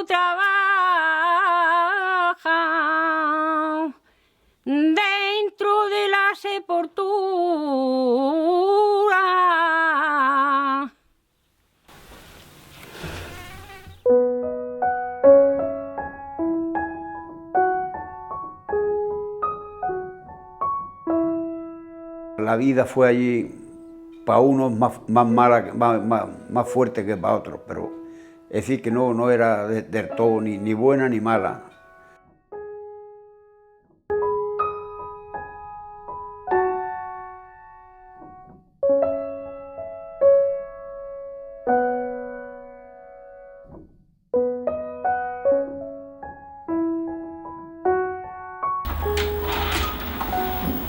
trabaja dentro de la sepultura. La vida fue allí para unos más mala, más fuerte que para otros, pero es decir que no era del todo ni buena ni mala.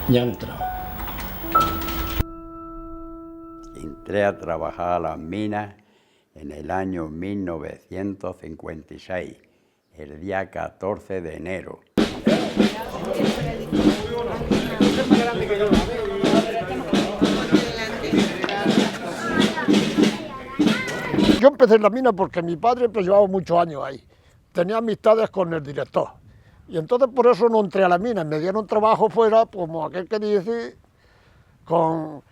Ya entró. Entré a trabajar a las minas en el año 1956, el día 14 de enero. Yo empecé en la mina porque mi padre pues, llevaba muchos años ahí. Tenía amistades con el director. Y entonces por eso no entré a la mina. Me dieron trabajo fuera, como aquel que dice, con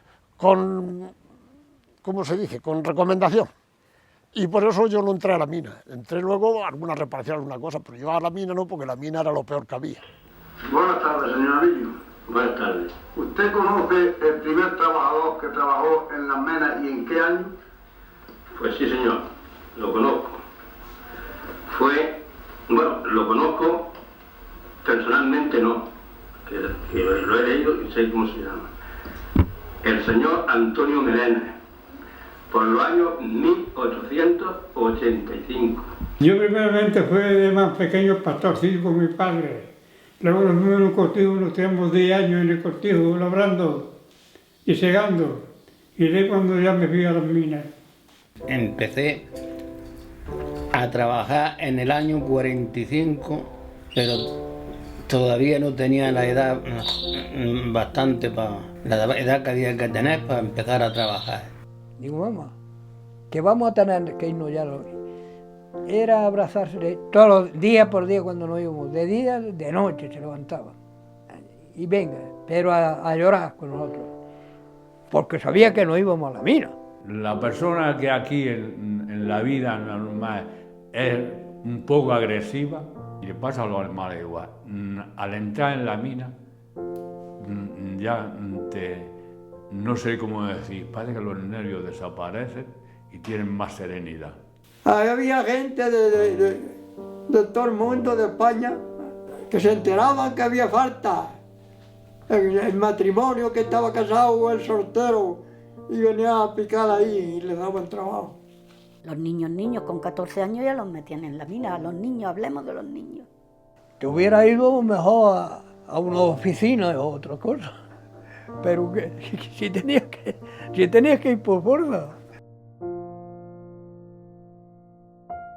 ¿cómo se dice? Con recomendación. Y por eso yo no entré a la mina. Entré luego a alguna reparación, alguna cosa, pero yo a la mina no, porque la mina era lo peor que había. Buenas tardes, señor Avillo. Buenas tardes. ¿Usted conoce el primer trabajador que trabajó en las minas y en qué año? Pues sí, señor, lo conozco. Lo conozco personalmente no, que lo he leído y sé cómo se llama. El señor Antonio Melena, por los años 1885. Yo primeramente fui de más pequeño pastorcillo con mi padre. Luego nos fuimos en un cortijo, nos teníamos 10 años en el cortijo, labrando y segando. Y de cuando ya me fui a las minas. Empecé a trabajar en el año 45, pero todavía no tenía la edad bastante la edad que había que tener para empezar a trabajar. Digo, mamá, que vamos a tener que irnos ya. Era abrazarse todos los días por día cuando nos íbamos, de día, de noche se levantaban. Y venga, pero a llorar con nosotros, porque sabía que no íbamos a la mina. La persona que aquí en la vida normal es un poco agresiva, y le pasa a los animales igual. Al entrar en la mina, ya no sé cómo decir, parece que los nervios desaparecen y tienen más serenidad. Había gente de todo el mundo, de España, que se enteraban que había falta. El matrimonio que estaba casado o el soltero, y venía a picar ahí y le daban trabajo. Los niños con 14 años ya los metían en la mina. A los niños, hablemos de los niños. Te hubiera ido mejor a una oficina o otra cosa, pero que, si tenías que ir por fuerza.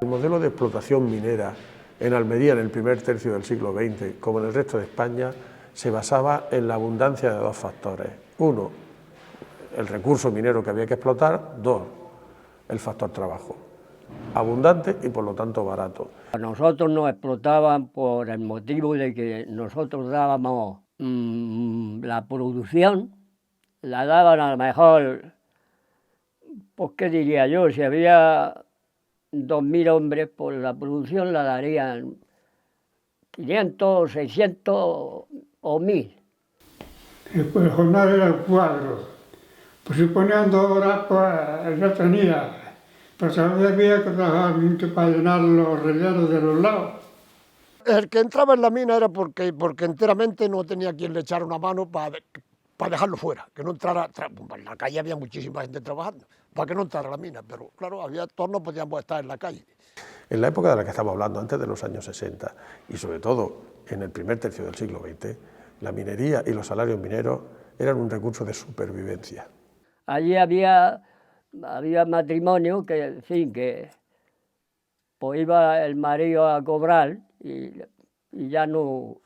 El modelo de explotación minera en Almería en el primer tercio del siglo XX, como en el resto de España, se basaba en la abundancia de dos factores. Uno, el recurso minero que había que explotar. Dos, el factor trabajo. Abundante y por lo tanto barato. A nosotros nos explotaban por el motivo de que nosotros dábamos la producción, la daban a lo mejor, pues qué diría yo, si había 2.000 hombres, pues la producción la darían 500, 600 o 1.000. Pues la jornada era el cuadro. Pues si ponían 2 horas, pues ya tenía. Pero también había que trabajar mucho para llenar los rellenos de los lados. El que entraba en la mina era porque enteramente no tenía quien le echara una mano para dejarlo fuera, que no entrara. En la calle había muchísima gente trabajando, para que no entrara a la mina, pero claro, todos no podíamos estar en la calle. En la época de la que estamos hablando, antes de los años 60, y sobre todo en el primer tercio del siglo XX, la minería y los salarios mineros eran un recurso de supervivencia. Allí había matrimonio que, en fin, que pues iba el marido a cobrar y ya no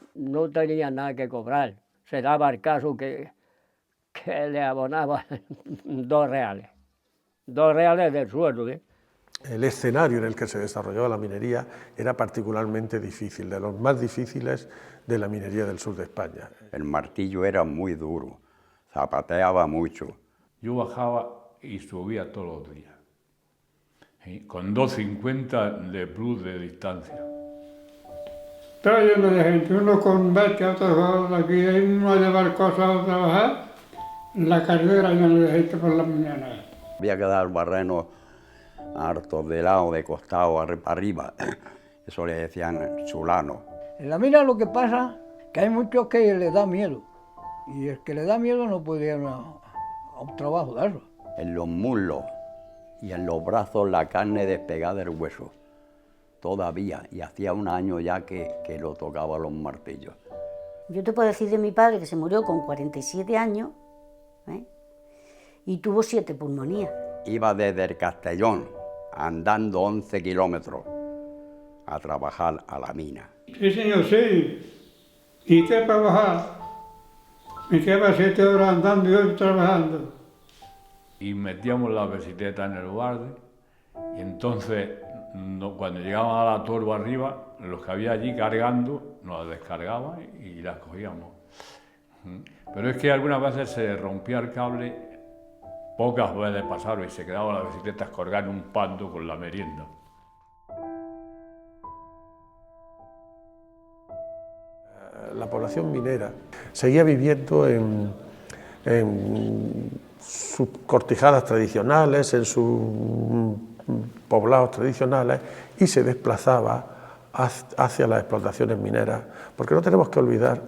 tenía nada que cobrar. Se daba el caso que le abonaban 2 reales. 2 reales del sueldo, ¿eh? el escenario en el que se desarrollaba la minería era particularmente difícil, de los más difíciles de la minería del sur de España. El martillo era muy duro, zapateaba mucho. Yo bajaba y subía todos los días, ¿sí? Con 2,50 de plus de distancia. Estaba lleno de gente, uno con beca, otros aquí, uno a llevar cosas a trabajar, la carretera llena de gente por la mañana. Había que dar barrenos hartos de lado, de costado, arriba. Eso le decían chulano. En la mina lo que pasa es que hay muchos que les da miedo. Y el que le da miedo no puede ir a un trabajo de eso. En los muslos y en los brazos la carne despegada del hueso. Todavía. Y hacía un año ya que lo tocaba los martillos. Yo te puedo decir de mi padre que se murió con 47 años, ¿eh? Y tuvo 7 pulmonías. Iba desde el Castellón, andando 11 kilómetros, a trabajar a la mina. Sí, señor, sí. ¿Y qué para bajar? Me quedaba 7 horas andando y yo trabajando. Y metíamos la bicicleta en el barde, y entonces, cuando llegaban a la torba arriba, los que había allí cargando, nos las descargaban y las cogíamos. Pero es que algunas veces se rompía el cable, pocas veces pasaron y se quedaba la bicicleta colgada en un pando con la merienda. La población minera seguía viviendo en sus cortijadas tradicionales, en sus poblados tradicionales, y se desplazaba hacia las explotaciones mineras, porque no tenemos que olvidar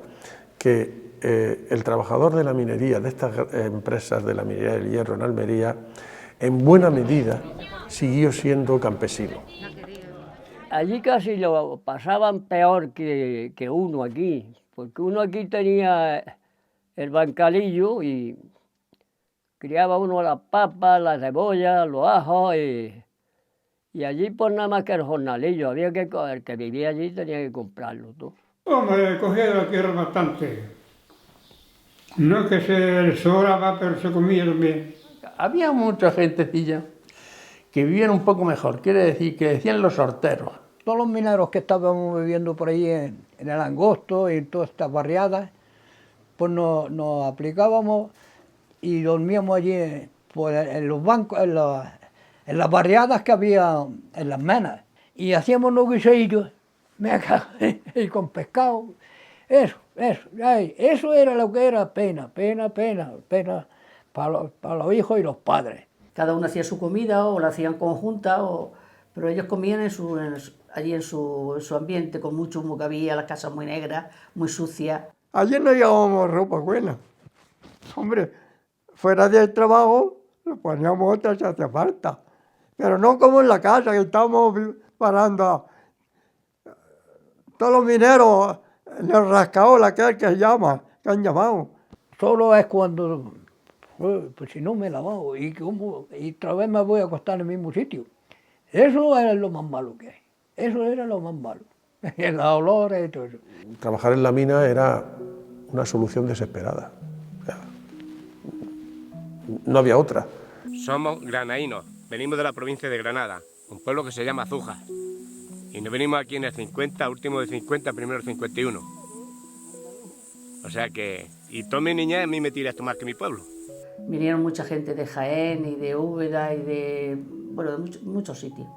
que el trabajador de la minería, de estas empresas de la minería del hierro en Almería, en buena medida siguió siendo campesino. Allí casi lo pasaban peor que uno aquí, porque uno aquí tenía el bancalillo y criaba uno las papas, las cebollas, los ajos y allí pues nada más que el jornalillo, había que el que vivía allí tenía que comprarlo todo. Hombre, cogía de la tierra bastante. No es que se sobraba, pero se comía también. Había mucha gentecilla que vivían un poco mejor, quiere decir que decían los horteros. Todos los mineros que estábamos viviendo por ahí en el Angosto y en todas estas barriadas, pues nos aplicábamos y dormíamos allí pues, en los bancos, en las barriadas que había en las menas. Y hacíamos los guisadillos, y con pescado. Eso era lo que era pena para los hijos y los padres. Cada uno hacía su comida o la hacían conjunta, pero ellos comían allí en su ambiente, con mucho humo que había, las casas muy negras, muy sucias. Allí no llevábamos ropa buena. Hombre, fuera del trabajo nos poníamos otra si hacía falta. Pero no como en la casa, que estábamos parando. Todos los mineros en el rascaol, aquel que se llama, que han llamado. Solo es cuando, pues si no me he lavado y otra vez me voy a acostar en el mismo sitio. Eso era lo más malo que hay. Eso era lo más malo. Los olores y todo eso. Trabajar en la mina era una solución desesperada. No había otra. Somos granaínos, venimos de la provincia de Granada, un pueblo que se llama Azuja. Y nos venimos aquí en el 50, último de 50, primero del 51. O sea que, y toda mi niñez a mí me tira esto más que mi pueblo. Vinieron mucha gente de Jaén y de Úbeda y de muchos sitios.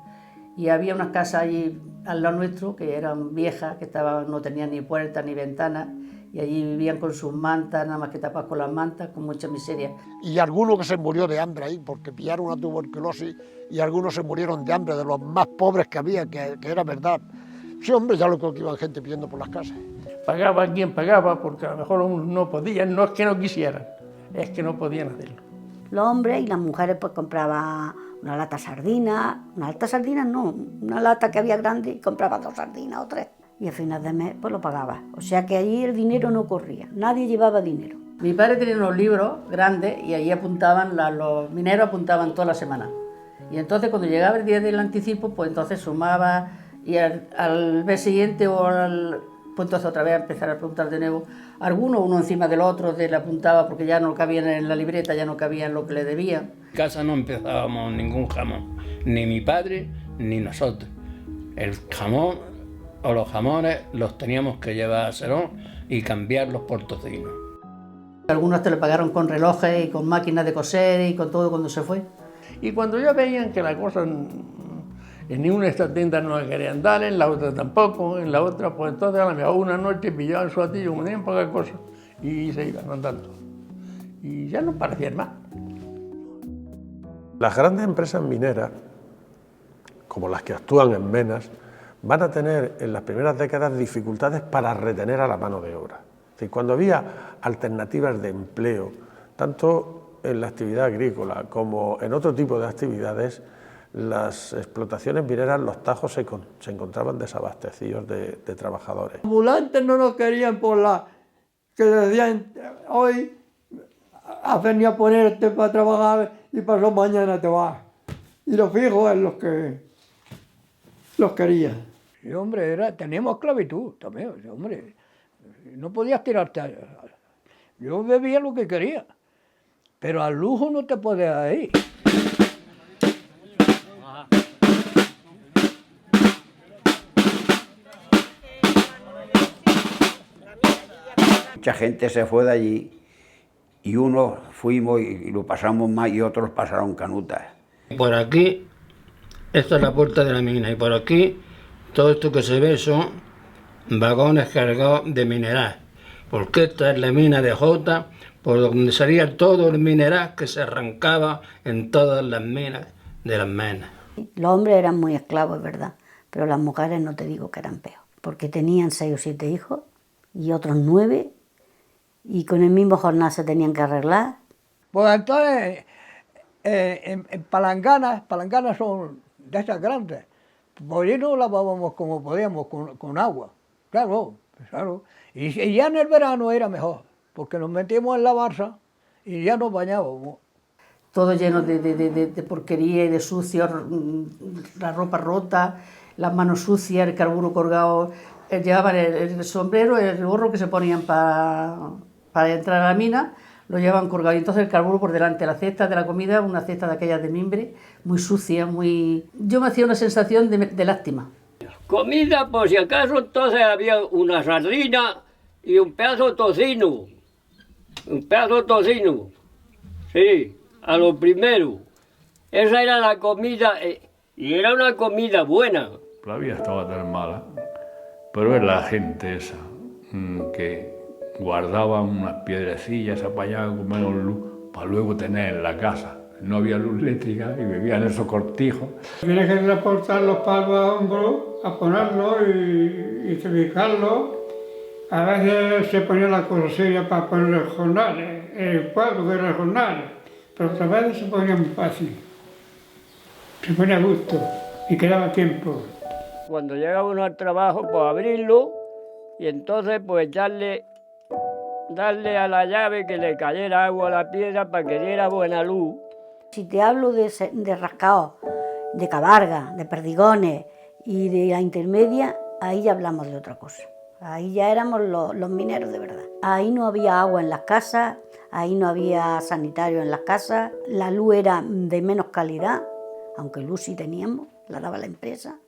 Y había unas casas allí al lado nuestro que eran viejas, que no tenían ni puertas ni ventanas, y allí vivían con sus mantas, nada más que tapadas con las mantas, con mucha miseria. Y alguno que se murió de hambre ahí, porque pillaron una tuberculosis, y algunos se murieron de hambre, de los más pobres que había, que era verdad. Sí, hombre, ya lo creo que iban gente pidiendo por las casas. Pagaba quien pagaba, porque a lo mejor no podían, no es que no quisieran, es que no podían hacerlo. Los hombres y las mujeres pues compraban una lata de sardinas, una lata que había grande y compraba 2 sardinas o 3. Y al final de mes pues lo pagaba. O sea que allí el dinero no corría, nadie llevaba dinero. Mi padre tenía unos libros grandes y allí apuntaban, los mineros apuntaban toda la semana. Y entonces cuando llegaba el día del anticipo, pues entonces sumaba y al mes siguiente pues entonces otra vez a empezar a apuntar de nuevo. Algunos, uno encima del otro, le apuntaba porque ya no cabían en la libreta, ya no cabían lo que le debían. En casa no empezábamos ningún jamón. ni mi padre ni nosotros. El jamón o los jamones los teníamos que llevar a Serón y cambiarlos por tocino. Algunos te lo pagaron con relojes y con máquinas de coser y con todo cuando se fue. Y cuando ya veían que la cosa en ninguna de estas tiendas no querían dar, en la otra tampoco, en la otra, pues entonces a lo mejor una noche pillaban su atillo, como tenían pocas cosas, y se iban andando. Y ya no parecían más. Las grandes empresas mineras, como las que actúan en Menas, van a tener en las primeras décadas dificultades para retener a la mano de obra. Es decir, cuando había alternativas de empleo, tanto en la actividad agrícola como en otro tipo de actividades, las explotaciones mineras, los tajos se encontraban desabastecidos de trabajadores. Los ambulantes no nos querían por la que decían hoy has venido a ponerte para trabajar y pasó mañana te vas. Y los fijos es los que los quería. Sí, hombre, teníamos esclavitud también, hombre. No podías tirarte. Yo bebía lo que quería, pero al lujo no te podías ir. Mucha gente se fue de allí y unos fuimos y lo pasamos mal y otros pasaron canutas. Por aquí, esta es la puerta de la mina y por aquí todo esto que se ve son vagones cargados de mineral, porque esta es la mina de Jota, por donde salía todo el mineral que se arrancaba en todas las minas de las Menas. Los hombres eran muy esclavos, es verdad, pero las mujeres no te digo que eran peor, porque tenían 6 o 7 hijos y otros 9, y con el mismo jornal se tenían que arreglar. Pues entonces, en palanganas son de estas grandes, pues allí nos lavábamos como podíamos, con agua, claro. Y ya en el verano era mejor, porque nos metíamos en la barza y ya nos bañábamos. Todo lleno de porquería y de sucio, la ropa rota, las manos sucias, el carburo colgado. Llevaban el sombrero, el gorro que se ponían para entrar a la mina, lo llevaban colgado. Y entonces el carburo por delante, la cesta de la comida, una cesta de aquellas de mimbre, muy sucia, muy... Yo me hacía una sensación de lástima. Comida, por si acaso, entonces había una sardina y un pedazo de tocino. Un pedazo de tocino. Sí, a lo primero. Esa era la comida, y era una comida buena. La vida estaba tan mala, pero es la gente esa que guardaba unas piedrecillas apañadas con menos luz para luego tener en la casa. No había luz eléctrica y vivían en esos cortijos. Tienes que reportar los palos a hombro, a ponerlos y cervicarlos. A veces se ponía la cosa seria para poner el jornal, el cuadro que era el jornal, pero otras veces se ponía muy fácil. Se ponía a gusto y quedaba tiempo. Cuando llegaba uno al trabajo, pues abrirlo y entonces pues darle a la llave que le cayera agua a la piedra para que diera buena luz. Si te hablo de rascaos, de cabarga, de perdigones y de la intermedia, ahí ya hablamos de otra cosa. Ahí ya éramos los mineros de verdad. Ahí no había agua en las casas, ahí no había sanitario en las casas, la luz era de menos calidad, aunque luz sí teníamos, la daba la empresa,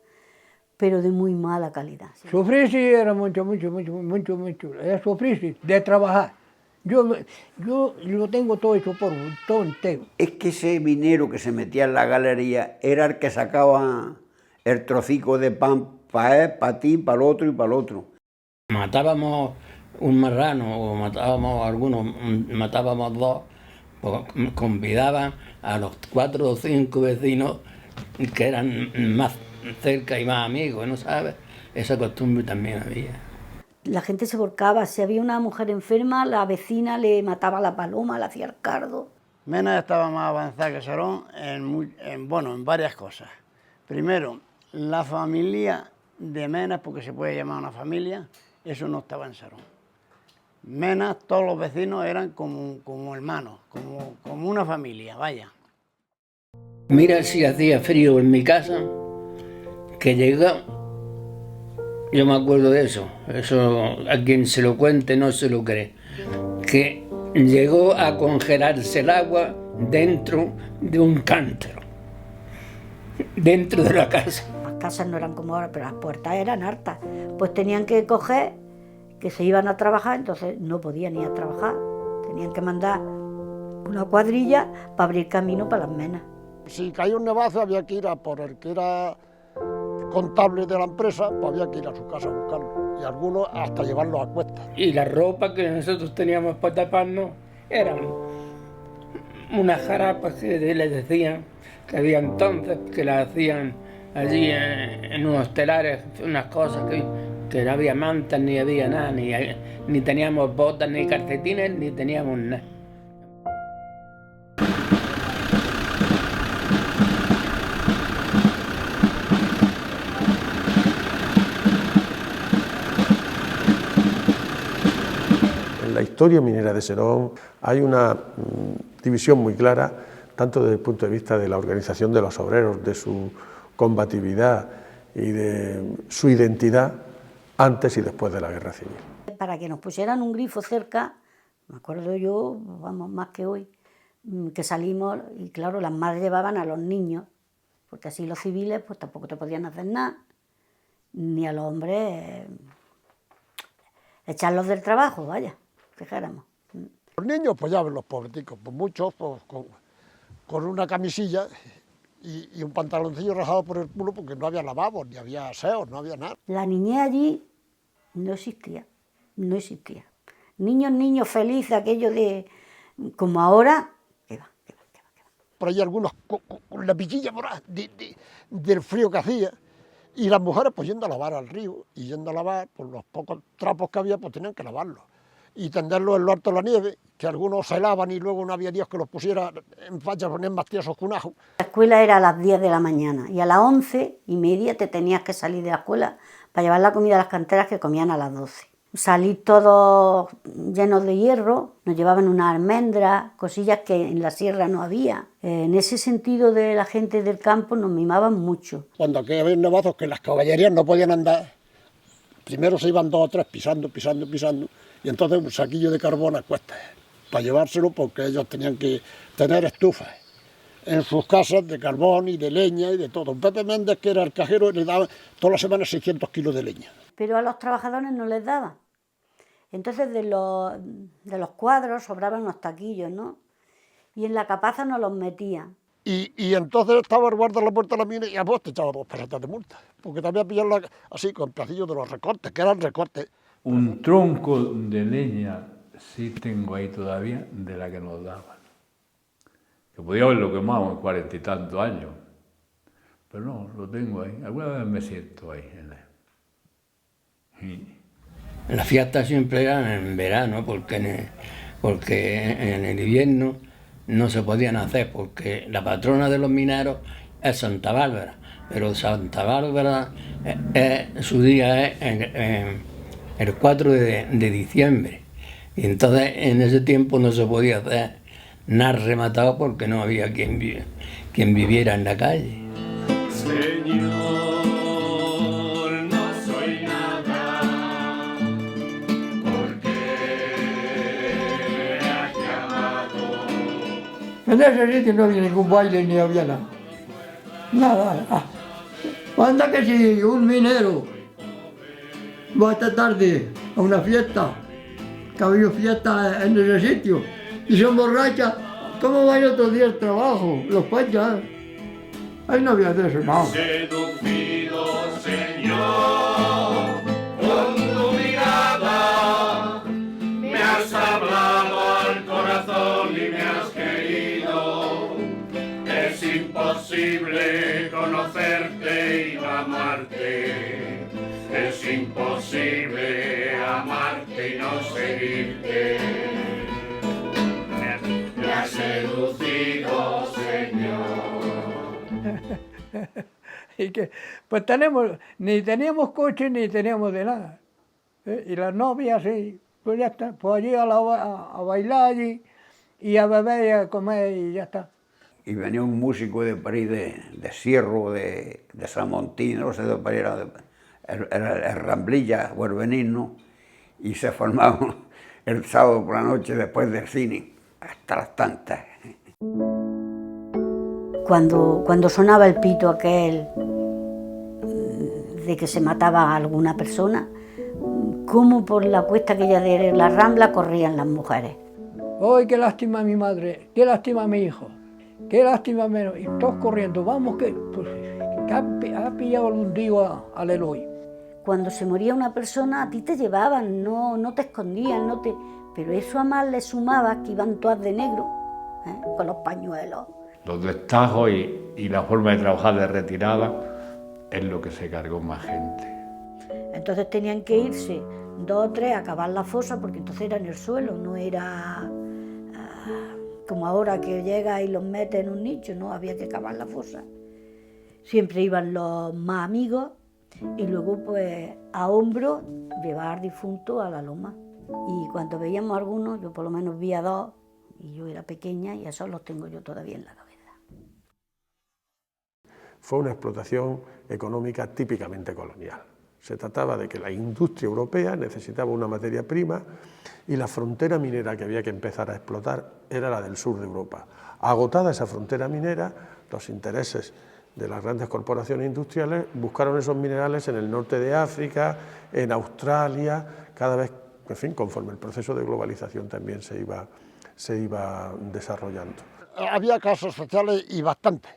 pero de muy mala calidad. Sufrir sí era mucho. Era sufrir sí, de trabajar. Yo lo tengo todo hecho por todo entero. Es que ese minero que se metía en la galería era el que sacaba el trocico de pan para él, para ti, para el otro y para el otro. Matábamos un marrano o matábamos algunos, matábamos 2, pues convidaban a los 4 o 5 vecinos que eran más cerca y más amigos, ¿no sabes? Esa costumbre también había. La gente se volcaba, si había una mujer enferma, la vecina le mataba la paloma, le hacía el cardo. Menas estaba más avanzada que Serón en varias cosas. Primero, la familia de Menas, porque se puede llamar una familia, eso no estaba en Serón. Menas, todos los vecinos eran como hermanos, como una familia, vaya. Mira si hacía frío en mi casa, que llegaba, yo me acuerdo de eso a quien se lo cuente no se lo cree, que llegó a congelarse el agua dentro de un cántaro. dentro de la casa. Las casas no eran como ahora, pero las puertas eran hartas. Pues tenían que coger, que se iban a trabajar, entonces no podían ir a trabajar. Tenían que mandar una cuadrilla para abrir camino para las menas. Si caía un nevazo había que ir a por el que era contable de la empresa, pues había que ir a su casa a buscarlo. Y algunos hasta llevarlos a cuestas. Y la ropa que nosotros teníamos para taparnos eran unas jarapas que les decían que había entonces, que las hacían allí en unos telares, unas cosas que no había mantas, ni había nada, ni teníamos botas, ni calcetines, ni teníamos nada. En la historia minera de Serón hay una división muy clara, tanto desde el punto de vista de la organización de los obreros, de su combatividad y de su identidad antes y después de la guerra civil. Para que nos pusieran un grifo cerca, me acuerdo yo, vamos, más que hoy, que salimos y claro, las madres llevaban a los niños, porque así los civiles pues tampoco te podían hacer nada, ni a los hombres echarlos del trabajo, vaya, fijáramos. Los niños, pues ya ven los pobreticos, pues muchos pues, con una camisilla y un pantaloncillo rajado por el culo porque no había lavabos, ni había aseos, no había nada. La niñez allí no existía, no existía. Niños felices, aquello de, como ahora, que va. Por ahí algunos con la pichilla morada del frío que hacía, y las mujeres pues yendo a lavar al río, y yendo a lavar, pues los pocos trapos que había pues tenían que lavarlos. Y tenderlos en lo alto de la nieve, que algunos se lavan y luego no había Dios que los pusiera en facha, poner más tiesos que un ajo. La escuela era a las 10 de la mañana y a las 11:30 te tenías que salir de la escuela para llevar la comida a las canteras que comían a las 12. Salir todos llenos de hierro, nos llevaban unas almendras, cosillas que en la sierra no había. En ese sentido de la gente del campo nos mimaban mucho. Cuando aquí había nevazos que las caballerías no podían andar, primero se iban 2 o 3 pisando, y entonces un saquillo de carbón a cuestas, para llevárselo porque ellos tenían que tener estufas en sus casas de carbón y de leña y de todo. Pepe Méndez, que era el cajero, le daba todas las semanas 600 kilos de leña. Pero a los trabajadores no les daba. Entonces de los cuadros sobraban unos taquillos, ¿no? Y en la capaza nos los metían. Y entonces estaba el guarda en la puerta de la mina y a vos te echaba 2 pesetas de multa, porque te había pillado así con placillos de los recortes, que eran recortes. Un tronco de leña sí tengo ahí todavía de la que nos daban. Que podía haberlo quemado en 40 y tantos años, pero no, lo tengo ahí. Alguna vez me siento ahí. Las fiestas siempre eran en verano, porque en el invierno no se podían hacer, porque la patrona de los mineros es Santa Bárbara, pero Santa Bárbara su día es el 4 de diciembre. Y entonces en ese tiempo no se podía hacer nada rematado porque no había quien viviera en la calle. Señor, no soy nada, porque me has llamado. En ese sitio no había ningún baile ni había nada. Nada. Anda que si un minero va esta tarde a una fiesta, que había fiesta en ese sitio, y se emborracha, ¿cómo va el otro día al trabajo? Los pachas. Ahí no había de eso, no. Seducido, Señor, con tu mirada, me has hablado al corazón y me has querido. Es imposible conocerte y amarte. Es imposible amarte y no seguirte. Me has seducido, Señor. Y que, pues ni teníamos coche ni teníamos de nada. Y las novias, sí, pues ya está, pues allí a bailar allí, y a beber y a comer y ya está. Y venía un músico de París, de Sierro, de Samontín, no sé de París, era el Ramblilla o el Benigno, y se formaban el sábado por la noche después del cine, hasta las tantas. Cuando sonaba el pito aquel de que se mataba a alguna persona, como por la cuesta aquella de la Rambla corrían las mujeres. ¡Ay, qué lástima a mi madre! ¡Qué lástima a mi hijo! ¡Qué lástima a mi... Y todos corriendo, vamos que ha pillado el hundido al Eloy. Cuando se moría una persona, a ti te llevaban, no te escondían, pero eso a más le sumaba que iban todas de negro, con los pañuelos. Los destajos y la forma de trabajar de retirada es lo que se cargó más gente. Entonces tenían que irse 2 o 3 a cavar la fosa, porque entonces era en el suelo, no era como ahora que llega y los mete en un nicho, no, había que cavar la fosa. Siempre iban los más amigos y luego pues a hombro llevar al difunto a la loma. Y cuando veíamos a algunos, yo por lo menos vi a 2, y yo era pequeña, y esos los tengo yo todavía en la cabeza. Fue una explotación económica típicamente colonial. Se trataba de que la industria europea necesitaba una materia prima y la frontera minera que había que empezar a explotar era la del sur de Europa. Agotada esa frontera minera, los intereses de las grandes corporaciones industriales buscaron esos minerales en el norte de África, en Australia, cada vez, en fin, conforme el proceso de globalización también se iba desarrollando. Había casos sociales y bastantes,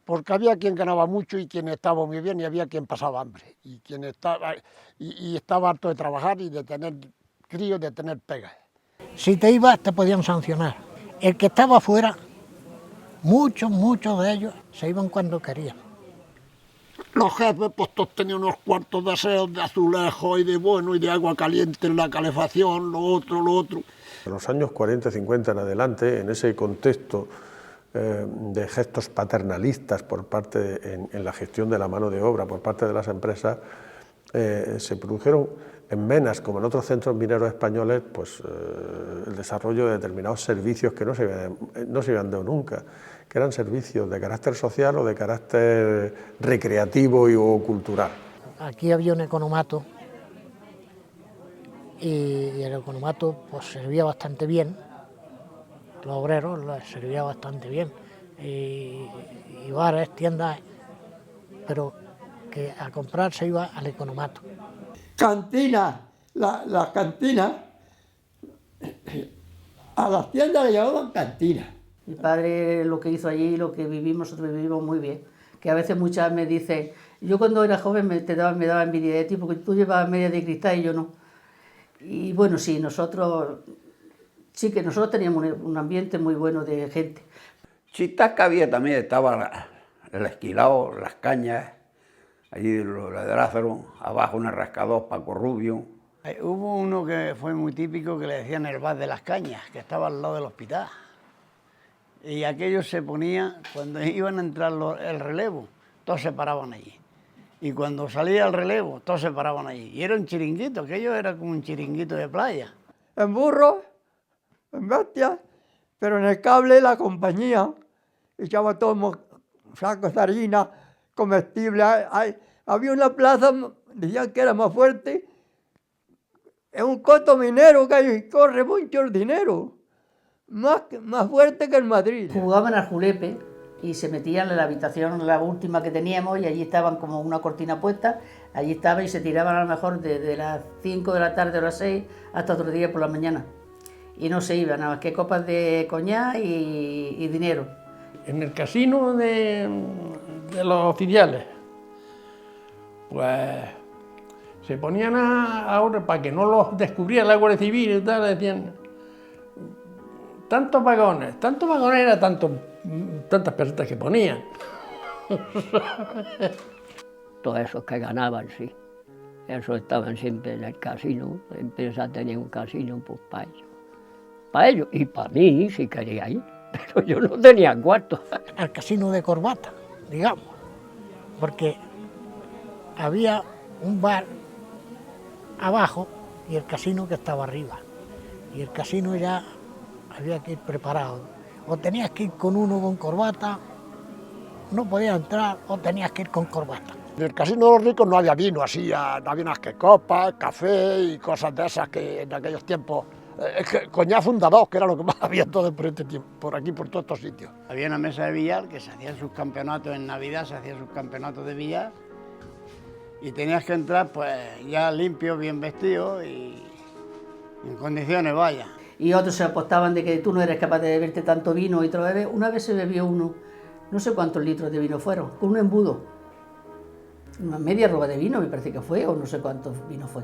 porque había quien ganaba mucho y quien estaba muy bien, y había quien pasaba hambre, y quien estaba harto de trabajar y de tener críos, de tener pegas. Si te ibas te podían sancionar. El que estaba afuera, muchos de ellos se iban cuando querían. Los jefes pues todos tenían unos cuartos de aseo, de azulejos y de agua caliente en la calefacción, lo otro. En los años 40, 50 en adelante, en ese contexto de gestos paternalistas por parte en la gestión de la mano de obra por parte de las empresas, se produjeron en Menas, como en otros centros mineros españoles, pues el desarrollo de determinados servicios que no se habían dado nunca, que eran servicios de carácter social o de carácter recreativo o cultural. Aquí había un economato y el economato pues servía bastante bien. Los obreros les servía bastante bien, y bares, tiendas, pero que a comprar se iba al economato. Cantinas, las cantinas, a las tiendas le llamaban cantinas. Mi padre lo que hizo allí, lo que vivimos, nosotros vivimos muy bien, que a veces muchas me dicen, yo cuando era joven me daba envidia de ti porque tú llevabas media de cristal y yo no. Y bueno, sí, sí que nosotros teníamos un ambiente muy bueno de gente. Chitaca había también, estaba el esquilao, las cañas, allí los de Lázaro, abajo una rascador, Paco Rubio. Hubo uno que fue muy típico que le decían el bar de las cañas, que estaba al lado del hospital. Y aquello se ponía, cuando iban a entrar el relevo, todos se paraban allí. Y cuando salía el relevo, todos se paraban allí. Y era un chiringuito, aquello era como un chiringuito de playa. En burro, en bestia, pero en el cable la compañía echaba todos sacos de harina comestibles. Había una plaza, decían que era más fuerte, es un coto minero que ahí corre mucho el dinero, más fuerte que en Madrid. Jugaban al julepe y se metían en la habitación, la última que teníamos, y allí estaban como una cortina puesta, allí estaban y se tiraban a lo mejor desde las 5 de la tarde o las 6 hasta otro día por la mañana. Y no se iban, nada más que copas de coñac y dinero. En el casino de los oficiales, pues se ponían ahora para que no los descubriera la Guardia Civil y tal, decían tantos vagones era tantas pesetas que ponían. Todos esos que ganaban, sí, esos estaban siempre en el casino, la empresa tenía un casino pues para ellos y para mí si quería ir, pero yo no tenía cuarto. Al casino de Corbata, digamos, porque había un bar abajo y el casino que estaba arriba, y el casino ya había que ir preparado, o tenías que ir con uno con corbata, no podías entrar, o tenías que ir con corbata. En el casino de los ricos no había vino, así, no había más que copas, café y cosas de esas que en aquellos tiempos Es que coñazo un da dos, que era lo que más había todo por este tiempo, por aquí, por todos estos sitios. Había una mesa de billar que se hacían sus campeonatos en Navidad, se hacían sus campeonatos de billar y tenías que entrar pues ya limpio, bien vestido y en condiciones, vaya. Y otros se apostaban de que tú no eres capaz de beberte tanto vino y te lo bebes. Una vez se bebió uno, no sé cuántos litros de vino fueron, con un embudo. Una media roba de vino me parece que fue, o no sé cuántos vino fue.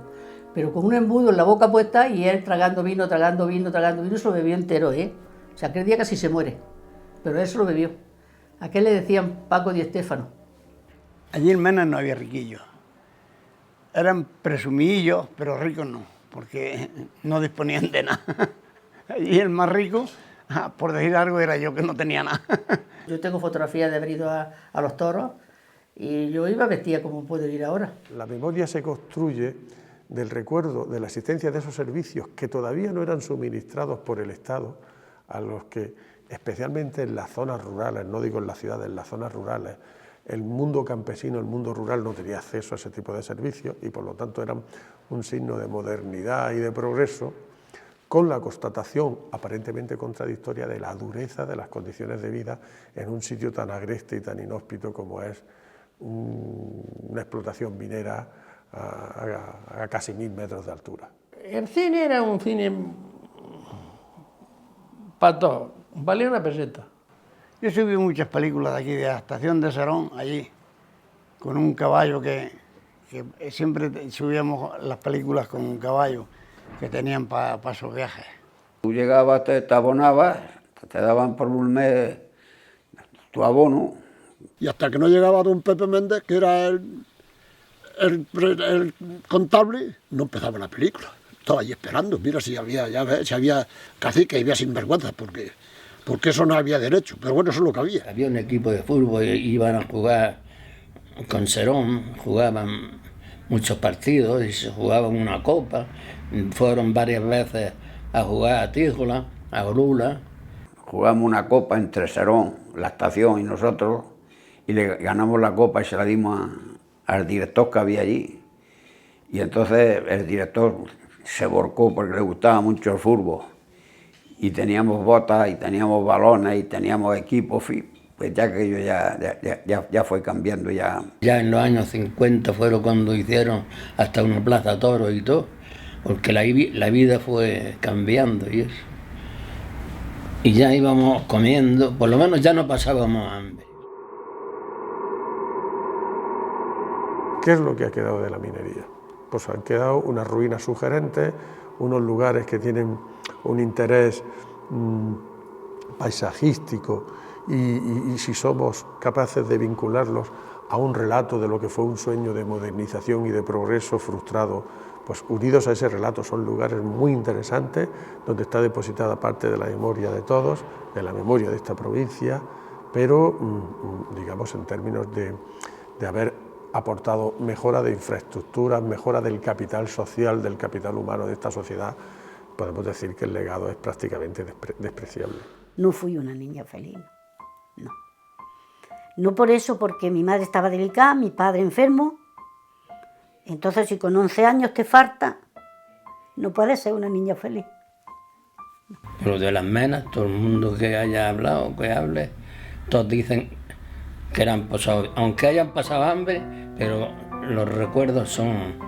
Pero con un embudo en la boca puesta y él tragando vino, y se lo bebió entero, ¿eh? O sea, aquel día casi se muere, pero él se lo bebió. A aquel le decían Paco Di Stéfano. Allí en Mena no había riquillos. Eran presumidillos, pero ricos no, porque no disponían de nada. Allí el más rico, por decir algo, era yo, que no tenía nada. Yo tengo fotografías de haber ido a los toros y yo iba vestida como puedo ir ahora. La memoria se construye del recuerdo de la existencia de esos servicios que todavía no eran suministrados por el Estado, a los que, especialmente en las zonas rurales, no digo en las ciudades, en las zonas rurales, el mundo campesino, el mundo rural no tenía acceso a ese tipo de servicios y por lo tanto eran un signo de modernidad y de progreso, con la constatación aparentemente contradictoria de la dureza de las condiciones de vida en un sitio tan agreste y tan inhóspito como es una explotación minera a casi 1000 metros de altura. El cine era un cine para todos, valía una peseta. Yo subí muchas películas de aquí, de la estación de Sarón, allí, con un caballo que siempre subíamos las películas con un caballo que tenían para esos viajes. Tú llegabas, te abonabas, te daban por un mes tu abono. Y hasta que no llegaba don Pepe Méndez, que era el contable, no empezaba la película. Estaba allí esperando, mira si había, ya ves, si había cacique y había sinvergüenza, porque eso no había derecho, pero bueno, eso es lo que había. Había un equipo de fútbol, iban a jugar con Serón, jugaban muchos partidos y se jugaban una copa, fueron varias veces a jugar a Tíjola, a Orula. Jugamos una copa entre Serón, la estación y nosotros, y le ganamos la copa y se la dimos al director que había allí. Y entonces el director se volcó porque le gustaba mucho el fútbol. Y teníamos botas, y teníamos balones, y teníamos equipos, pues ya que ello ya fue cambiando ya. Ya en los años 50 fueron cuando hicieron hasta una plaza toros y todo, porque la vida fue cambiando y eso. Y ya íbamos comiendo, por lo menos ya no pasábamos hambre. ¿Qué es lo que ha quedado de la minería? Pues han quedado unas ruinas sugerentes, unos lugares que tienen un interés paisajístico y si somos capaces de vincularlos a un relato de lo que fue un sueño de modernización y de progreso frustrado, pues unidos a ese relato son lugares muy interesantes donde está depositada parte de la memoria de todos, de la memoria de esta provincia, pero digamos en términos de haber aportado mejora de infraestructuras, mejora del capital social, del capital humano de esta sociedad, podemos decir que el legado es prácticamente despreciable. No fui una niña feliz, no. No por eso, porque mi madre estaba delicada, mi padre enfermo. Entonces, si con 11 años te falta, no puedes ser una niña feliz. Lo de las menas, todo el mundo que haya hablado, que hable, todos dicen que eran pasados, aunque hayan pasado hambre, pero los recuerdos son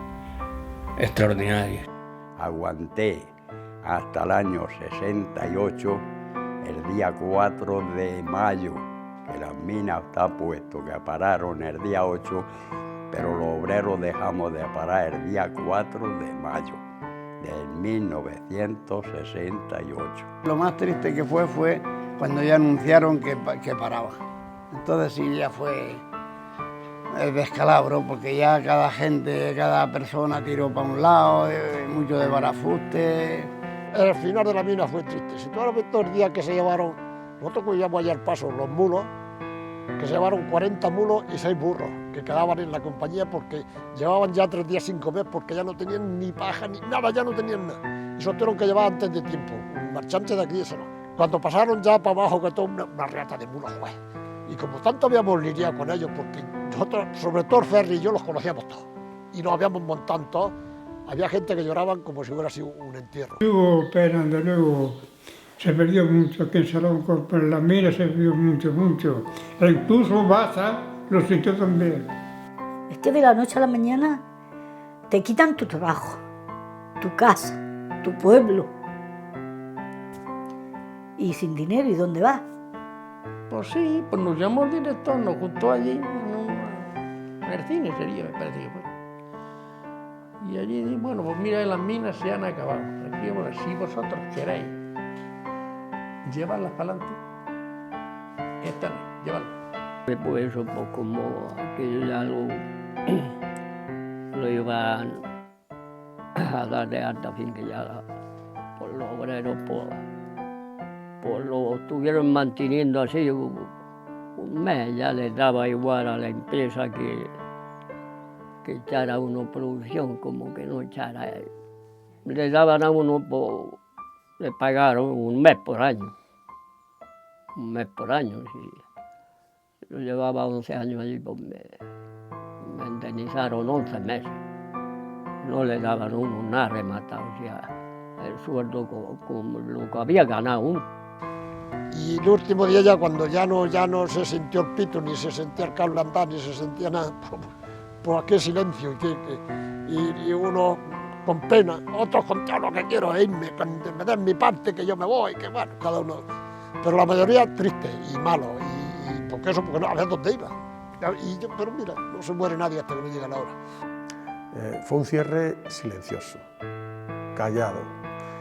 extraordinarios. Aguanté hasta el año 68, el día 4 de mayo, que las minas está puesto, que pararon el día 8, pero los obreros dejamos de parar el día 4 de mayo de 1968. Lo más triste que fue cuando ya anunciaron que paraba. Entonces sí, ya fue el descalabro, porque ya cada persona tiró para un lado, mucho de barafuste. El final de la mina fue triste. Si tú has visto el día que se llevaron, nosotros cogíamos allá al paso los mulos, que se llevaron 40 mulos y 6 burros, que quedaban en la compañía porque llevaban ya 3 días sin comer, porque ya no tenían ni paja ni nada, ya no tenían nada. Y eso tuvieron que llevar antes de tiempo, un marchante de aquí de Serón. Cuando pasaron ya para abajo, que todo una reata de mulos, güey. Y como tanto habíamos lidiado con ellos, porque nosotros, sobre todo el Ferri y yo, los conocíamos todos. Y nos habíamos montado todos, había gente que lloraban como si hubiera sido un entierro. Hubo pena, de luego, se perdió mucho aquí en Salón, pero en la mina se perdió mucho. E incluso Baza lo sintió también. Es que de la noche a la mañana te quitan tu trabajo, tu casa, tu pueblo. Y sin dinero, ¿y dónde vas? Pues sí, pues nos llamó el director, nos juntó allí, en el cine sería, me parece que fue. Y allí dije, bueno, pues mira, las minas se han acabado. Aquí, bueno, si vosotros queréis llevarlas para adelante, están, llévalas. Pues eso, pues como aquello ya lo iban a dar de alta, a fin que ya por los obreros pues lo estuvieron manteniendo así un mes, ya les daba igual a la empresa que echara uno producción, como que no echara. Le daban a uno, le pagaron un mes por año. Un mes por año, sí. Yo llevaba 11 años allí, pues me indemnizaron 11 meses. No le daban a uno nada rematado, o sea, el sueldo como lo que había ganado uno. Y el último día ya, cuando ya no se sintió el pito, ni se sentía el cable andar, ni se sentía nada, pues aquel silencio, y uno con pena, otros con todo lo que quiero es irme, que me den mi parte, que yo me voy, que bueno, cada uno. Pero la mayoría triste y malo, y porque eso, porque no había dónde iba. Pero mira, no se muere nadie hasta que no llegue la hora. Fue un cierre silencioso, callado,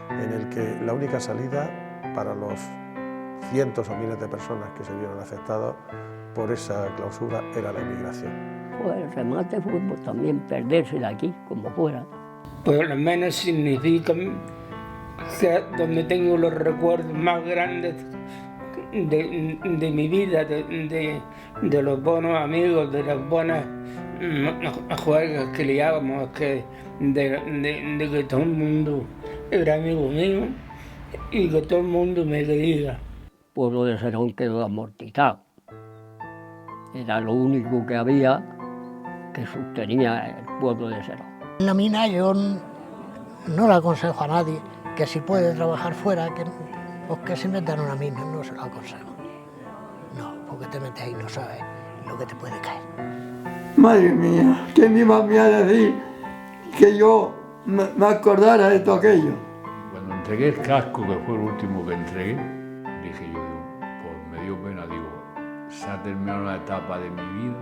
en el que la única salida para los cientos o miles de personas que se vieron afectadas por esa clausura era la emigración. Pues el remate fue pues, también perderse de aquí, como fuera. Por lo menos significa que donde tengo los recuerdos más grandes de mi vida, de los buenos amigos, de las buenas juegos que liábamos, de que todo el mundo era amigo mío y que todo el mundo me quería. El pueblo de Serón quedó amortizado. Era lo único que había que sostenía el pueblo de Serón. En la mina yo no le aconsejo a nadie que si puede trabajar fuera, que se meta en una mina, no se lo aconsejo. No, porque te metes ahí y no sabes lo que te puede caer. Madre mía, ¿quién me iba a decir que yo me acordara de todo aquello? Cuando entregué el casco, que fue el último que entregué, dije yo, pues me dio pena, digo, se ha terminado una etapa de mi vida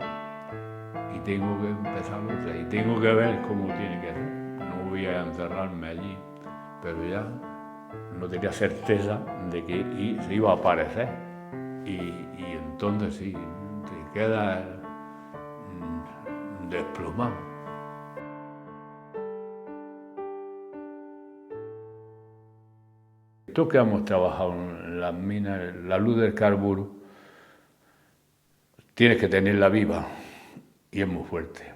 y tengo que empezar otra, y tengo que ver cómo tiene que ser. No voy a encerrarme allí, pero ya no tenía certeza de que se iba a aparecer. Y entonces sí, te quedas desplomado. Esto que hemos trabajado en las minas, la luz del carburo, tienes que tenerla viva y es muy fuerte.